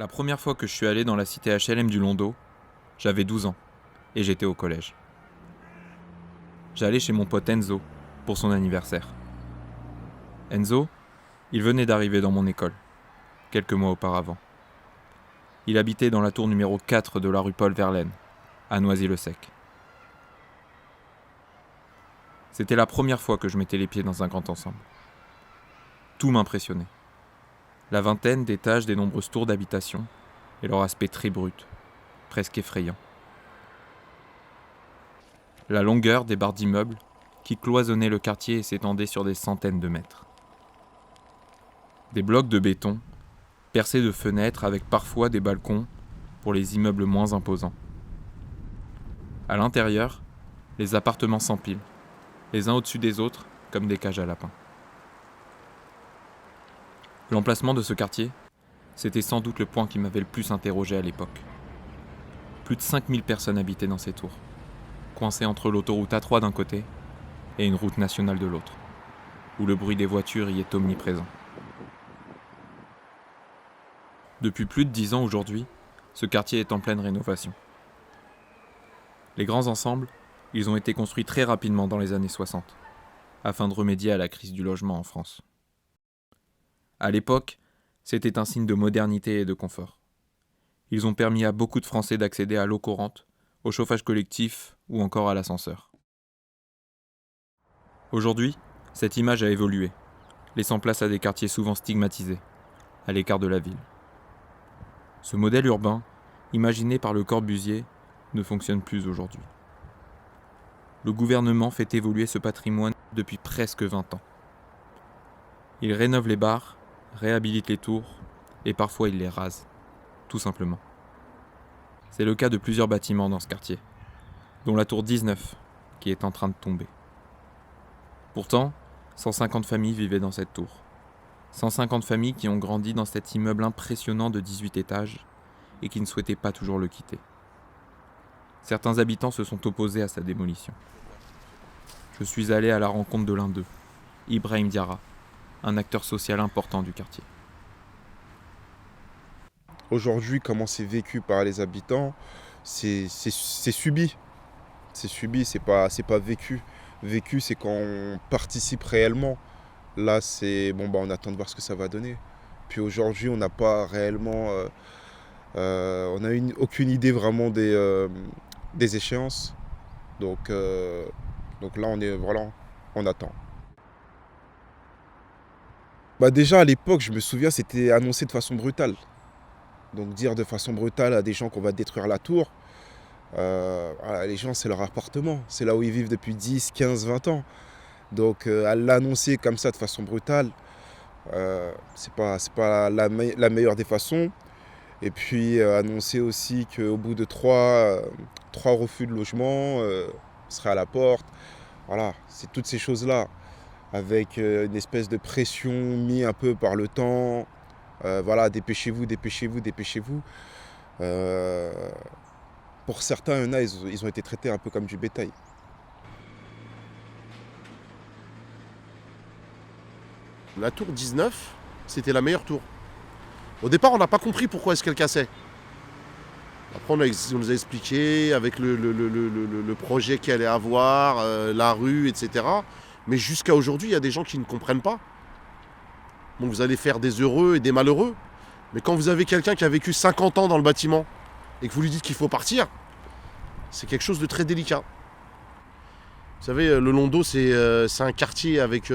La première fois que je suis allé dans la cité HLM du Londo, j'avais 12 ans et j'étais au collège. J'allais chez mon pote Enzo pour son anniversaire. Enzo, il venait d'arriver dans mon école, quelques mois auparavant. Il habitait dans la tour numéro 4 de la rue Paul Verlaine, à Noisy-le-Sec. C'était la première fois que je mettais les pieds dans un grand ensemble. Tout m'impressionnait. La vingtaine d'étages des nombreuses tours d'habitation et leur aspect très brut, presque effrayant. La longueur des barres d'immeubles qui cloisonnaient le quartier et s'étendaient sur des centaines de mètres. Des blocs de béton, percés de fenêtres avec parfois des balcons pour les immeubles moins imposants. À l'intérieur, les appartements s'empilent, les uns au-dessus des autres, comme des cages à lapins. L'emplacement de ce quartier, c'était sans doute le point qui m'avait le plus interrogé à l'époque. Plus de 5000 personnes habitaient dans ces tours, coincées entre l'autoroute A3 d'un côté et une route nationale de l'autre, où le bruit des voitures y est omniprésent. Depuis plus de 10 ans aujourd'hui, ce quartier est en pleine rénovation. Les grands ensembles, ils ont été construits très rapidement dans les années 60, afin de remédier à la crise du logement en France. À l'époque, c'était un signe de modernité et de confort. Ils ont permis à beaucoup de Français d'accéder à l'eau courante, au chauffage collectif ou encore à l'ascenseur. Aujourd'hui, cette image a évolué, laissant place à des quartiers souvent stigmatisés, à l'écart de la ville. Ce modèle urbain, imaginé par Le Corbusier, ne fonctionne plus aujourd'hui. Le gouvernement fait évoluer ce patrimoine depuis presque 20 ans. Il rénove les bars, réhabilite les tours, et parfois il les rase, tout simplement. C'est le cas de plusieurs bâtiments dans ce quartier, dont la tour 19, qui est en train de tomber. Pourtant, 150 familles vivaient dans cette tour. 150 familles qui ont grandi dans cet immeuble impressionnant de 18 étages et qui ne souhaitaient pas toujours le quitter. Certains habitants se sont opposés à sa démolition. Je suis allé à la rencontre de l'un d'eux, Ibrahim Diarra, un acteur social important du quartier. Aujourd'hui, comment c'est vécu par les habitants, c'est subi. C'est subi, c'est pas vécu. Vécu, c'est quand on participe réellement. Là, c'est bon, on attend de voir ce que ça va donner. Puis aujourd'hui, on n'a pas réellement, on n'a aucune idée vraiment des échéances. Donc là, on attend. Déjà à l'époque, je me souviens, c'était annoncé de façon brutale. Donc dire de façon brutale à des gens qu'on va détruire la tour, voilà, les gens, c'est leur appartement. C'est là où ils vivent depuis 10, 15, 20 ans. Donc à l'annoncer comme ça de façon brutale, c'est pas la meilleure des façons. Et puis annoncer aussi qu'au bout de trois refus de logement, on serait à la porte. Voilà, c'est toutes ces choses-là, avec une espèce de pression mise un peu par le temps. Voilà, dépêchez-vous, dépêchez-vous, dépêchez-vous. Pour certains, il y en a, ils ont été traités un peu comme du bétail. La tour 19, c'était la meilleure tour. Au départ, on n'a pas compris pourquoi est-ce qu'elle cassait. Après, on nous a expliqué avec le projet qu'elle allait avoir, la rue, etc. Mais jusqu'à aujourd'hui, il y a des gens qui ne comprennent pas. Donc vous allez faire des heureux et des malheureux. Mais quand vous avez quelqu'un qui a vécu 50 ans dans le bâtiment et que vous lui dites qu'il faut partir, c'est quelque chose de très délicat. Vous savez, le Londo, c'est un quartier avec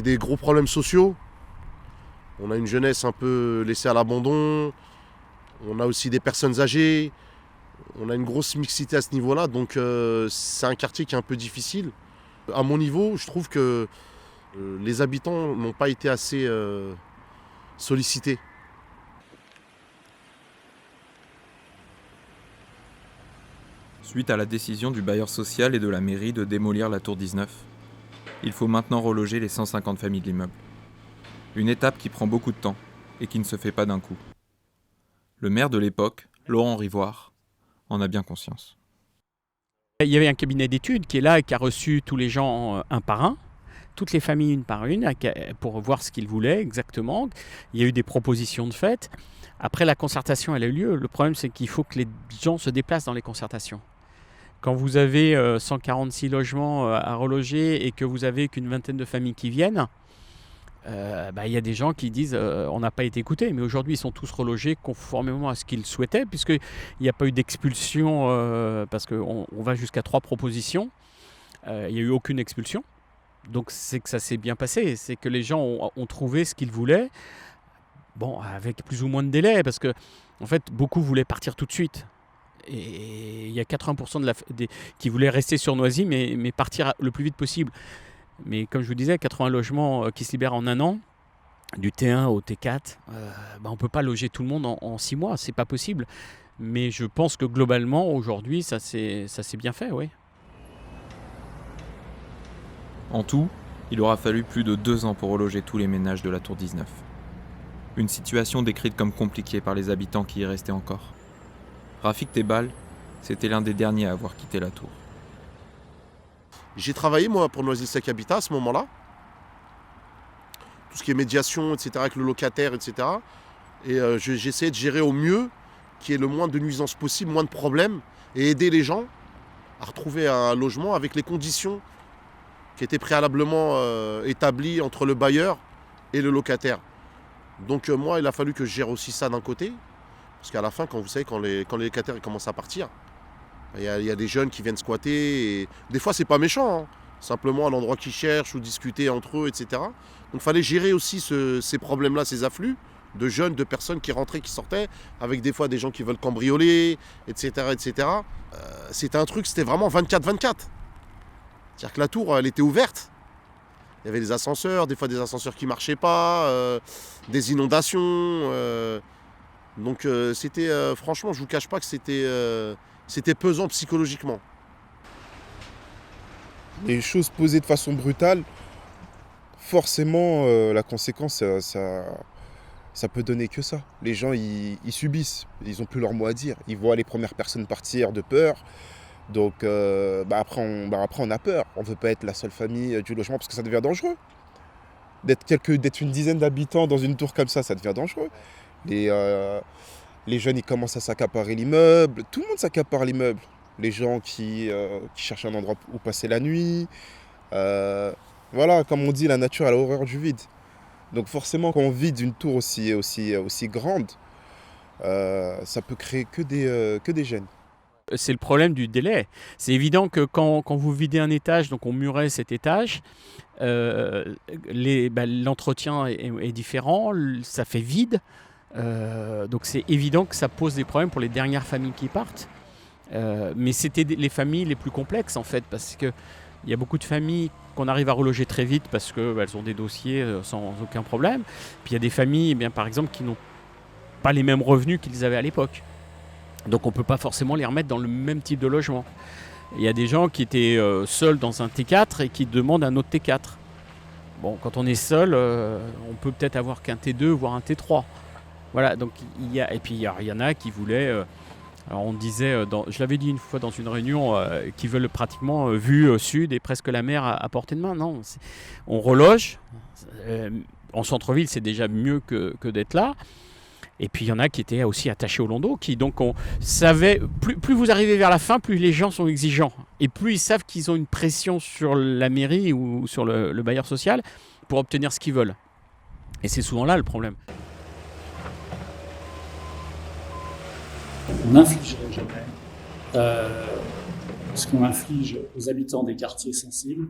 des gros problèmes sociaux. On a une jeunesse un peu laissée à l'abandon. On a aussi des personnes âgées. On a une grosse mixité à ce niveau-là. Donc c'est un quartier qui est un peu difficile. À mon niveau, je trouve que les habitants n'ont pas été assez sollicités. Suite à la décision du bailleur social et de la mairie de démolir la tour 19, il faut maintenant reloger les 150 familles de l'immeuble. Une étape qui prend beaucoup de temps et qui ne se fait pas d'un coup. Le maire de l'époque, Laurent Rivoire, en a bien conscience. Il y avait un cabinet d'études qui est là et qui a reçu tous les gens un par un, toutes les familles une par une pour voir ce qu'ils voulaient exactement. Il y a eu des propositions de fait. Après, la concertation, elle a eu lieu. Le problème, c'est qu'il faut que les gens se déplacent dans les concertations. Quand vous avez 146 logements à reloger et que vous avez qu'une vingtaine de familles qui viennent, il y a des gens qui disent on n'a pas été écoutés. Mais aujourd'hui, ils sont tous relogés conformément à ce qu'ils souhaitaient, puisqu'il n'y a pas eu d'expulsion, parce qu'on va jusqu'à 3 propositions. Il n'y a eu aucune expulsion. Donc c'est que ça s'est bien passé. C'est que les gens ont trouvé ce qu'ils voulaient. Bon, avec plus ou moins de délai, parce que en fait, beaucoup voulaient partir tout de suite. Et il y a 80% qui voulaient rester sur Noisy, mais partir le plus vite possible. Mais comme je vous disais, 80 logements qui se libèrent en un an, du T1 au T4, on ne peut pas loger tout le monde en 6 mois, c'est pas possible. Mais je pense que globalement, aujourd'hui, ça s'est bien fait, oui. En tout, il aura fallu plus de 2 ans pour reloger tous les ménages de la tour 19. Une situation décrite comme compliquée par les habitants qui y restaient encore. Rafik Tebal, c'était l'un des derniers à avoir quitté la tour. J'ai travaillé, moi, pour Noisy-le-Sec Habitat à ce moment-là. Tout ce qui est médiation, etc., avec le locataire, etc. Et j'essayais de gérer au mieux, qu'il y ait le moins de nuisances possible, moins de problèmes, et aider les gens à retrouver un logement avec les conditions qui étaient préalablement établies entre le bailleur et le locataire. Donc moi, il a fallu que je gère aussi ça d'un côté. Parce qu'à la fin, quand les locataires commencent à partir, il y a des jeunes qui viennent squatter. Et des fois, c'est pas méchant. Hein. Simplement un endroit qu'ils cherchent ou discuter entre eux, etc. Donc il fallait gérer aussi ces problèmes-là, ces afflux de jeunes, de personnes qui rentraient, qui sortaient, avec des fois des gens qui veulent cambrioler, etc. etc. C'était un truc, c'était vraiment 24-24. C'est-à-dire que la tour, elle était ouverte. Il y avait des ascenseurs, des fois des ascenseurs qui ne marchaient pas, des inondations. Donc c'était, franchement, je ne vous cache pas que c'était pesant psychologiquement. Les choses posées de façon brutale, forcément, la conséquence, ça peut donner que ça. Les gens, ils subissent, ils n'ont plus leur mot à dire. Ils voient les premières personnes partir de peur. Donc après, on a peur. On ne veut pas être la seule famille du logement parce que ça devient dangereux. D'être une dizaine d'habitants dans une tour comme ça devient dangereux. Les jeunes, ils commencent à s'accaparer l'immeuble. Tout le monde s'accapare l'immeuble. Les gens qui cherchent un endroit où passer la nuit. Voilà, comme on dit, la nature, elle a horreur du vide. Donc forcément, quand on vide une tour aussi grande, ça peut créer que des gênes. C'est le problème du délai. C'est évident que quand vous videz un étage, donc on murait cet étage, l'entretien est différent, ça fait vide. Donc c'est évident que ça pose des problèmes pour les dernières familles qui partent. Mais c'était les familles les plus complexes en fait, parce qu'il y a beaucoup de familles qu'on arrive à reloger très vite parce qu'elles ont des dossiers sans aucun problème. Puis il y a des familles, par exemple, qui n'ont pas les mêmes revenus qu'ils avaient à l'époque. Donc on ne peut pas forcément les remettre dans le même type de logement. Il y a des gens qui étaient seuls dans un T4 et qui demandent un autre T4. Bon, quand on est seul, on peut peut-être avoir qu'un T2, voire un T3. Voilà, donc et puis il y en a qui voulaient... alors on disait, je l'avais dit une fois dans une réunion, qui veulent pratiquement vue sud et presque la mer à portée de main. Non, on reloge. En centre-ville, c'est déjà mieux que d'être là. Et puis il y en a qui étaient aussi attachés au landau, qui donc on savait, plus vous arrivez vers la fin, plus les gens sont exigeants. Et plus ils savent qu'ils ont une pression sur la mairie ou sur le bailleur social pour obtenir ce qu'ils veulent. Et c'est souvent là le problème. On n'infligerait jamais ce qu'on inflige aux habitants des quartiers sensibles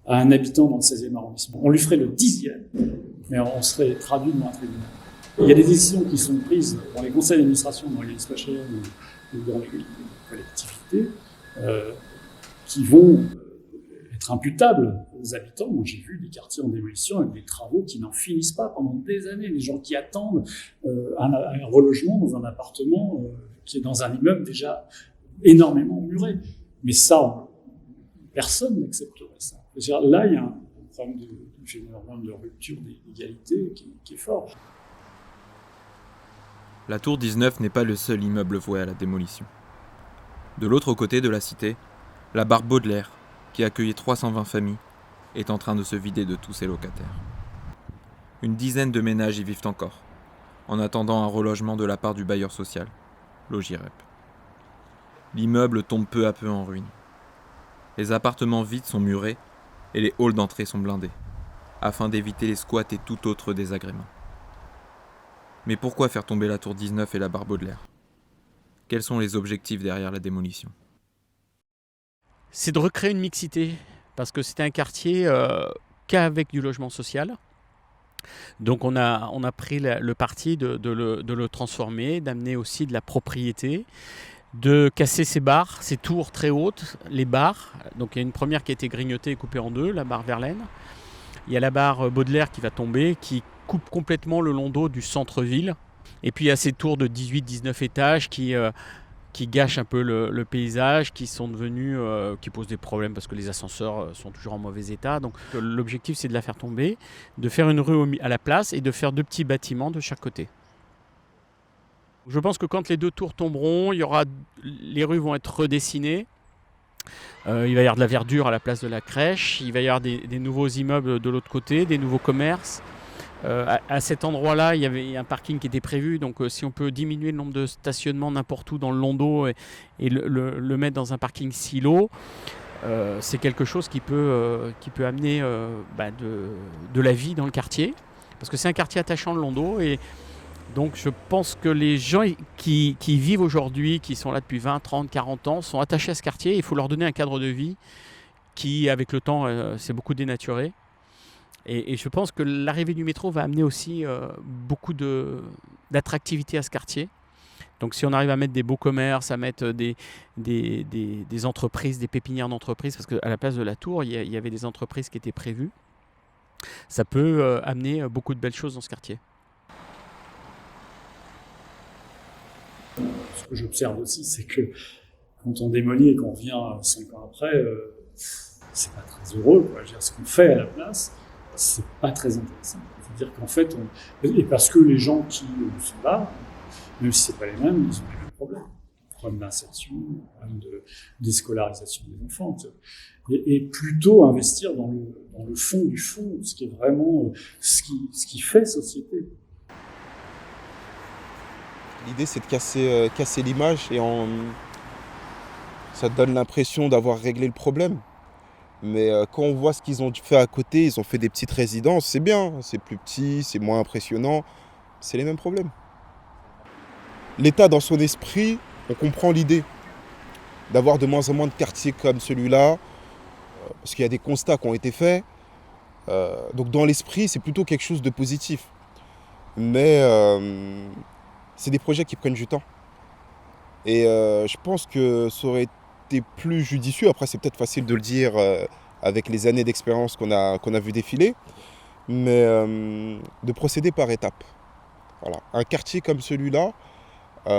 à un habitant dans le 16e arrondissement. On lui ferait le 10e, mais on serait traduit devant un tribunal. Il y a des décisions qui sont prises dans les conseils d'administration, dans les SPHR ou dans les collectivités, qui vont être imputables aux habitants. Moi, j'ai vu des quartiers en démolition avec des travaux qui n'en finissent pas pendant des années. Les gens qui attendent un relogement dans un appartement qui est dans un immeuble déjà énormément muré. Mais ça, personne n'accepterait ça. C'est-à-dire, là, il y a un problème de rupture d'égalité qui est fort. La tour 19 n'est pas le seul immeuble voué à la démolition. De l'autre côté de la cité, la barre Baudelaire, qui accueillait 320 familles, est en train de se vider de tous ses locataires. Une dizaine de ménages y vivent encore, en attendant un relogement de la part du bailleur social, Logirep. L'immeuble tombe peu à peu en ruine. Les appartements vides sont murés et les halls d'entrée sont blindés, afin d'éviter les squats et tout autre désagrément. Mais pourquoi faire tomber la tour 19 et la barre Baudelaire ? Quels sont les objectifs derrière la démolition ? C'est de recréer une mixité, parce que c'était un quartier qu'avec du logement social. Donc on a pris le parti de le transformer, d'amener aussi de la propriété, de casser ces barres, ces tours très hautes, les barres. Donc il y a une première qui a été grignotée et coupée en deux, la barre Verlaine. Il y a la barre Baudelaire qui va tomber, qui coupe complètement le long d'eau du centre-ville. Et puis il y a ces tours de 18-19 étages qui gâchent un peu le paysage, qui sont devenus, qui posent des problèmes parce que les ascenseurs sont toujours en mauvais état. Donc l'objectif c'est de la faire tomber, de faire une rue à la place et de faire 2 petits bâtiments de chaque côté. Je pense que quand les 2 tours tomberont, les rues vont être redessinées. Il va y avoir de la verdure à la place de la crèche, il va y avoir des nouveaux immeubles de l'autre côté, des nouveaux commerces. À cet endroit-là, il y avait un parking qui était prévu, donc si on peut diminuer le nombre de stationnements n'importe où dans le long d'eau et le mettre dans un parking silo, c'est quelque chose qui peut amener de la vie dans le quartier, parce que c'est un quartier attachant le long d'eau, et donc je pense que les gens qui vivent aujourd'hui, qui sont là depuis 20, 30, 40 ans, sont attachés à ce quartier. Il faut leur donner un cadre de vie qui, avec le temps, s'est beaucoup dénaturé. Et je pense que l'arrivée du métro va amener aussi beaucoup d'attractivité à ce quartier. Donc si on arrive à mettre des beaux commerces, à mettre des entreprises, des pépinières d'entreprises, parce qu'à la place de la tour, il y avait des entreprises qui étaient prévues, ça peut amener beaucoup de belles choses dans ce quartier. Ce que j'observe aussi, c'est que quand on démolit et qu'on revient 5 ans après, c'est pas très heureux, quoi. Je veux dire, ce qu'on fait à la place, c'est pas très intéressant. C'est-à-dire qu'en fait, et parce que les gens qui sont là, même si c'est pas les mêmes, ils ont les mêmes problèmes. Problème d'insertion, problème de déscolarisation des enfants. Et plutôt investir dans le fond du fond, ce qui est vraiment ce qui fait société. L'idée, c'est de casser l'image et ça donne l'impression d'avoir réglé le problème. Mais quand on voit ce qu'ils ont fait à côté, ils ont fait des petites résidences, c'est bien, c'est plus petit, c'est moins impressionnant, c'est les mêmes problèmes. L'État, dans son esprit, on comprend l'idée d'avoir de moins en moins de quartiers comme celui-là, parce qu'il y a des constats qui ont été faits. Donc dans l'esprit, c'est plutôt quelque chose de positif. Mais c'est des projets qui prennent du temps. Et je pense que ça aurait été plus judicieux, après c'est peut-être facile de le dire avec les années d'expérience qu'on a vu défiler, mais de procéder par étapes. Voilà. Un quartier comme celui-là, on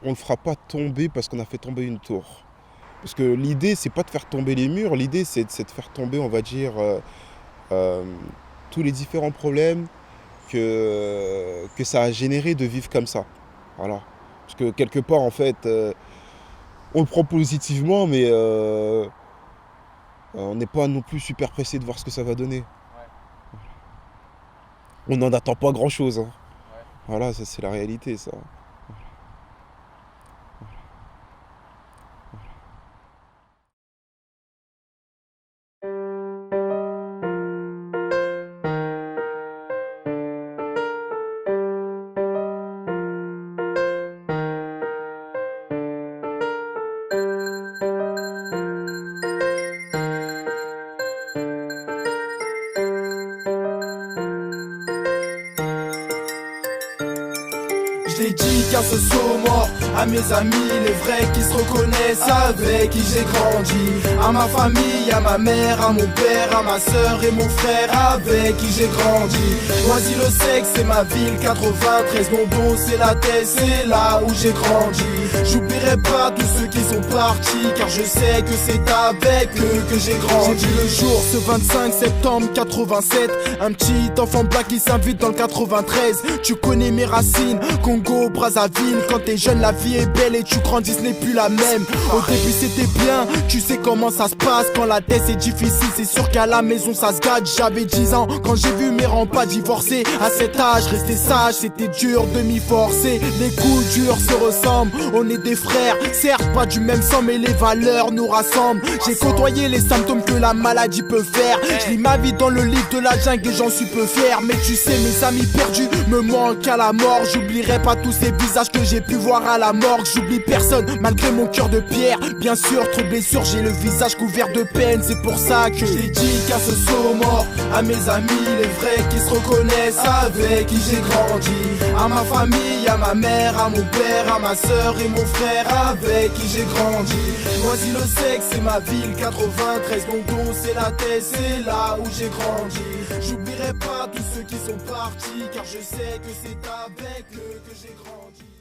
ne le fera pas tomber parce qu'on a fait tomber une tour. Parce que l'idée, c'est pas de faire tomber les murs, l'idée c'est de faire tomber, on va dire, tous les différents problèmes que ça a généré de vivre comme ça. Voilà. Parce que quelque part, en fait, on le prend positivement, mais on n'est pas non plus super pressé de voir ce que ça va donner. Ouais. On n'en attend pas grand-chose. Hein. Ouais. Voilà, ça, c'est la réalité, ça. Dédicace ce mort à mes amis, les vrais qui se reconnaissent, avec qui j'ai grandi. À ma famille, à ma mère, à mon père, à ma soeur et mon frère, avec qui j'ai grandi. Noisy-le-Sec, c'est ma ville, 93 Bondon, c'est la tête, c'est là où j'ai grandi. J'oublierai pas tous ceux qui sont sont partis, car je sais que c'est avec eux que j'ai grandi. J'ai vu le jour ce 25 septembre 87, un petit enfant black qui s'invite dans le 93. Tu connais mes racines, Congo, Brazzaville. Quand t'es jeune la vie est belle et tu grandis ce n'est plus la même. Au début c'était bien, tu sais comment ça se passe. Quand la tête c'est difficile, c'est sûr qu'à la maison ça se gâte. J'avais 10 ans quand j'ai vu mes rangs pas divorcer. À cet âge, rester sage, c'était dur de m'y forcer. Les coups durs se ressemblent, on est des frères. Certes pas du même sang mais les valeurs nous rassemblent. J'ai côtoyé les symptômes que la maladie peut faire. Je lis ma vie dans le livre de la jungle et j'en suis peu fier. Mais tu sais mes amis perdus me manquent à la mort. J'oublierai pas tous ces visages que j'ai pu voir à la morgue. J'oublie personne malgré mon cœur de pierre. Bien sûr trop de blessures, j'ai le visage couvert de peine. C'est pour ça que je dédicace ce saut mort à mes amis, les vrais qui se reconnaissent, avec qui j'ai grandi. À ma famille, à ma mère, à mon père, à ma soeur et mon frère, avec qui j'ai grandi. Voici le sexe, c'est ma ville, 93. Mon dos, c'est la tête, c'est là où j'ai grandi. J'oublierai pas tous ceux qui sont partis, car je sais que c'est avec eux que j'ai grandi.